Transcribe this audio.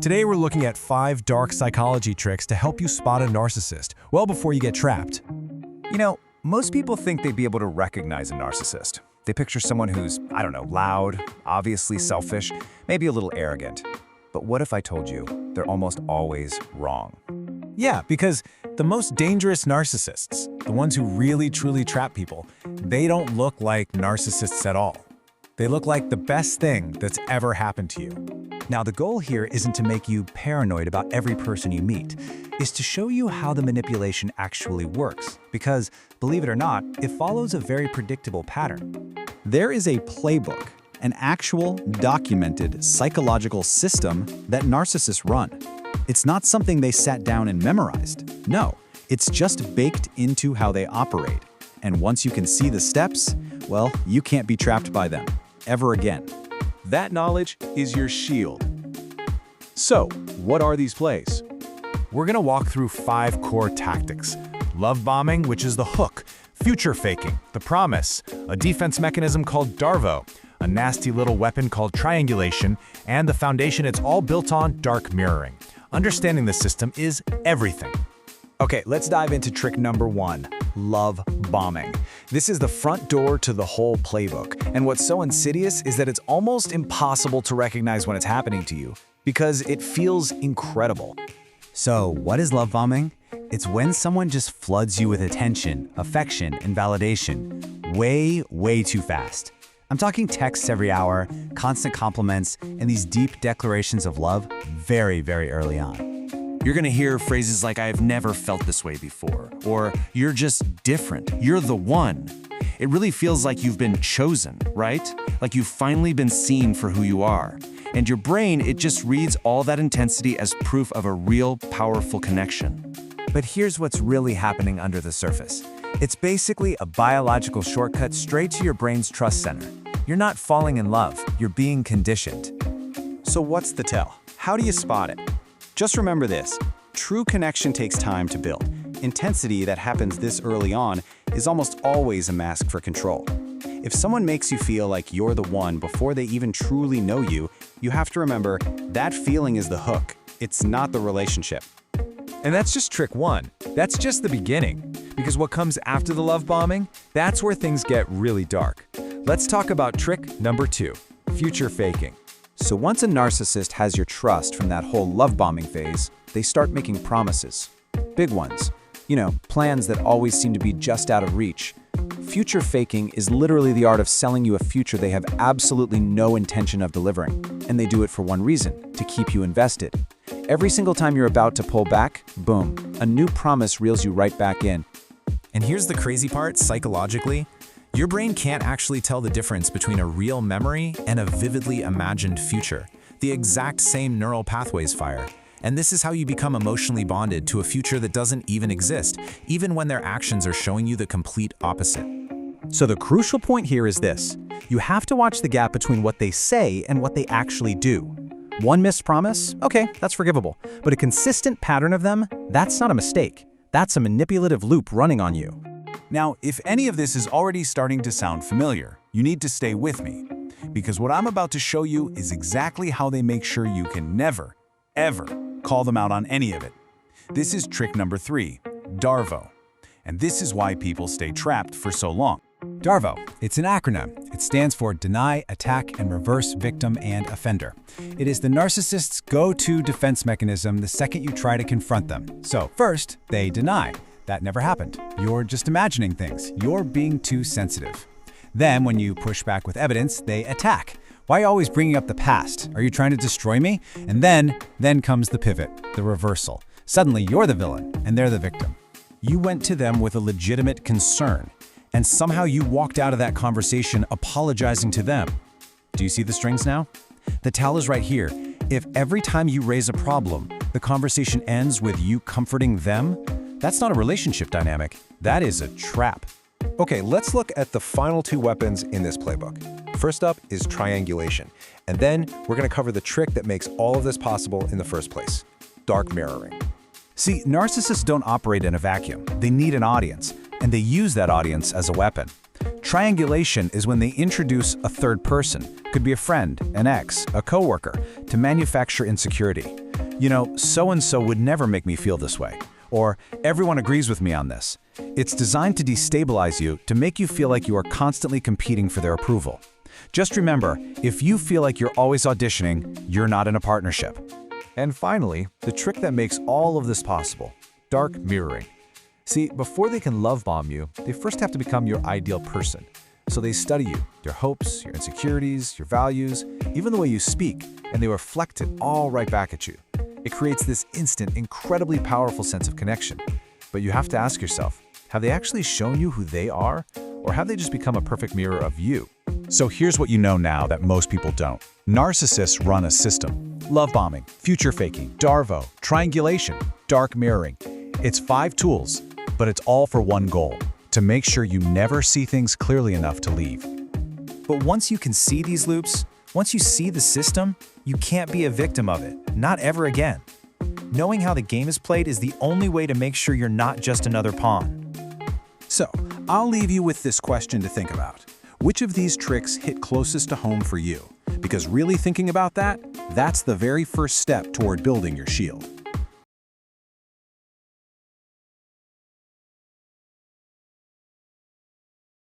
Today we're looking at 5 dark psychology tricks to help you spot a narcissist well before you get trapped. You know, most people think they'd be able to recognize a narcissist. They picture someone who's, loud, obviously selfish, maybe a little arrogant. But what if I told you they're almost always wrong? Yeah, because the most dangerous narcissists, the ones who really truly trap people, they don't look like narcissists at all. They look like the best thing that's ever happened to you. Now, the goal here isn't to make you paranoid about every person you meet. Is to show you how the manipulation actually works. Because, believe it or not, it follows a very predictable pattern. There is a playbook, an actual, documented psychological system that narcissists run. It's not something they sat down and memorized. No, it's just baked into how they operate. And once you can see the steps, well, you can't be trapped by them, ever again. That knowledge is your shield. So, what are these plays? We're gonna walk through 5 core tactics. Love bombing, which is the hook, future faking, the promise, a defense mechanism called Darvo, a nasty little weapon called triangulation, and the foundation it's all built on, dark mirroring. Understanding the system is everything. Okay, let's dive into trick number 1, love bombing. This is the front door to the whole playbook. And what's so insidious is that it's almost impossible to recognize when it's happening to you because it feels incredible. So, what is love bombing? It's when someone just floods you with attention, affection, and validation way too fast. I'm talking texts every hour, constant compliments, and these deep declarations of love very early on. You're gonna hear phrases like, "I've never felt this way before," or "You're just different, you're the one." It really feels like you've been chosen, right? Like you've finally been seen for who you are. And your brain, it just reads all that intensity as proof of a real, powerful connection. But here's what's really happening under the surface. It's basically a biological shortcut straight to your brain's trust center. You're not falling in love, you're being conditioned. So what's the tell? How do you spot it? Just remember this, true connection takes time to build. Intensity that happens this early on is almost always a mask for control. If someone makes you feel like you're the one before they even truly know you, you have to remember that feeling is the hook. It's not the relationship. And that's just trick 1. That's just the beginning. Because what comes after the love bombing, that's where things get really dark. Let's talk about trick number 2, future faking. So once a narcissist has your trust from that whole love bombing phase, they start making promises. Big ones. Plans that always seem to be just out of reach. Future faking is literally the art of selling you a future they have absolutely no intention of delivering. And they do it for one reason, to keep you invested. Every single time you're about to pull back, boom, a new promise reels you right back in. And here's the crazy part, psychologically. Your brain can't actually tell the difference between a real memory and a vividly imagined future. The exact same neural pathways fire. And this is how you become emotionally bonded to a future that doesn't even exist, even when their actions are showing you the complete opposite. So the crucial point here is this. You have to watch the gap between what they say and what they actually do. One missed promise? Okay, that's forgivable. But a consistent pattern of them? That's not a mistake. That's a manipulative loop running on you. Now, if any of this is already starting to sound familiar, you need to stay with me. Because what I'm about to show you is exactly how they make sure you can never, ever call them out on any of it. This is trick number 3, Darvo. And this is why people stay trapped for so long. Darvo, it's an acronym. It stands for Deny, Attack, and Reverse Victim and Offender. It is the narcissist's go-to defense mechanism the second you try to confront them. So first, they deny. That never happened. You're just imagining things. You're being too sensitive. Then, when you push back with evidence, they attack. Why always bringing up the past? Are you trying to destroy me? And then comes the pivot, the reversal. Suddenly, you're the villain, and they're the victim. You went to them with a legitimate concern, and somehow you walked out of that conversation apologizing to them. Do you see the strings now? The towel is right here. If every time you raise a problem, the conversation ends with you comforting them, that's not a relationship dynamic. That is a trap. Okay, let's look at the final 2 weapons in this playbook. First up is triangulation, and then we're going to cover the trick that makes all of this possible in the first place, dark mirroring. See, narcissists don't operate in a vacuum. They need an audience, and they use that audience as a weapon. Triangulation is when they introduce a third person, could be a friend, an ex, a coworker, to manufacture insecurity. You know, so-and-so would never make me feel this way. Or, everyone agrees with me on this. It's designed to destabilize you, to make you feel like you are constantly competing for their approval. Just remember, if you feel like you're always auditioning, you're not in a partnership. And finally, the trick that makes all of this possible: dark mirroring. See, before they can love bomb you, they first have to become your ideal person. So they study you, your hopes, your insecurities, your values, even the way you speak, and they reflect it all right back at you. It creates this instant, incredibly powerful sense of connection. But you have to ask yourself, have they actually shown you who they are? Or have they just become a perfect mirror of you? So here's what you know now that most people don't. Narcissists run a system. Love bombing, future faking, Darvo, triangulation, dark mirroring. It's 5 tools, but it's all for one goal: to make sure you never see things clearly enough to leave. But once you can see these loops, once you see the system, you can't be a victim of it, not ever again. Knowing how the game is played is the only way to make sure you're not just another pawn. So, I'll leave you with this question to think about. Which of these tricks hit closest to home for you? Because really thinking about that, that's the very first step toward building your shield.